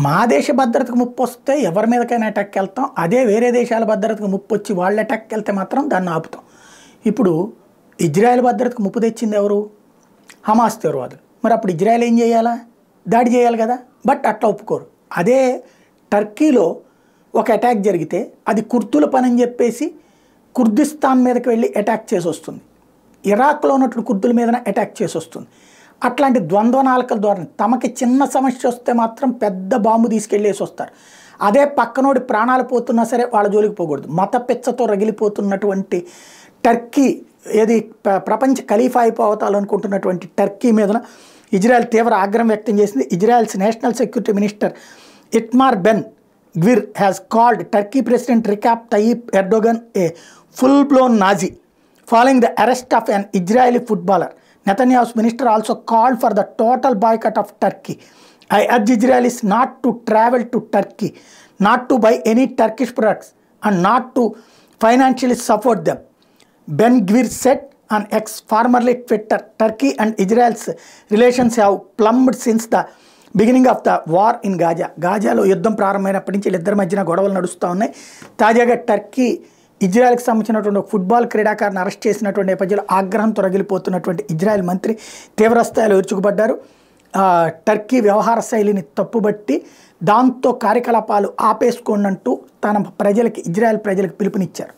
మా దేశ భద్రతకు ముప్పు వస్తే ఎవరి మీదకైనా అటాక్కి వెళ్తాం. అదే వేరే దేశాల భద్రతకు ముప్పు వచ్చి వాళ్ళ అటాక్కి వెళ్తే మాత్రం దాన్ని ఆపుతాం. ఇప్పుడు ఇజ్రాయెల్ భద్రతకు ముప్పు తెచ్చింది ఎవరు? హమాస్ తీవ్రవాదులు. మరి అప్పుడు ఇజ్రాయెల్ ఏం చేయాలా? దాడి చేయాలి కదా. బట్ అట్లా ఒప్పుకోరు. అదే టర్కీలో ఒక అటాక్ జరిగితే అది కుర్దుల పని అని చెప్పేసి కుర్దిస్తాన్ మీదకి వెళ్ళి అటాక్ చేసి వస్తుంది. ఇరాక్లో ఉన్నటువంటి కుర్దుల మీదనే అటాక్ చేసి వస్తుంది. అట్లాంటి ద్వంద్వనాలకల ద్వారా తమకి చిన్న సమస్య వస్తే మాత్రం పెద్ద బాంబు తీసుకెళ్ళేసి వస్తారు. అదే పక్కనోడి ప్రాణాలు పోతున్నా సరే వాళ్ళ జోలికి పోకూడదు. మత పిచ్చతో రగిలిపోతున్నటువంటి టర్కీ, ఏది ప్రపంచ ఖలీఫా అయిపోతాలనుకుంటున్నటువంటి టర్కీ మీద ఇజ్రాయెల్ తీవ్ర ఆగ్రహం వ్యక్తం చేసింది. Israel's national security minister Itamar Ben Gvir has called Turkey president Recep Tayyip Erdogan a full blown Nazi following the arrest of an Israeli footballer. Netanyahu's minister also called for the total boycott of Turkey. I urge Israelis not to travel to Turkey, not to buy any Turkish products, and not to financially support them. Ben Gvir said on X, formerly Twitter, Turkey and Israel's relations have plumbed since the beginning of the war in Gaza. గాజాలో యుద్ధం ప్రారంభమైనప్పటి నుంచి వీళ్ళిద్దరి మధ్యన గొడవలు నడుస్తూ ఉన్నాయి. తాజాగా టర్కీ ఇజ్రాయెల్కి సంబంధించినటువంటి కుట్బాల్ క్రీడాకారుని అరెస్ట్ చేసినటువంటి నేపథ్యంలో ఆగ్రహంతో రగిలిపోతున్నటువంటి ఇజ్రాయెల్ మంత్రి తీవ్రస్థాయిలో విరుచుకుపడ్డారు. టర్కీ వ్యవహార శైలిని తప్పుబట్టి దాంతో కార్యకలాపాలు ఆపేసుకోండి అంటూ తన ప్రజలకి, ఇజ్రాయెల్ ప్రజలకు పిలుపునిచ్చారు.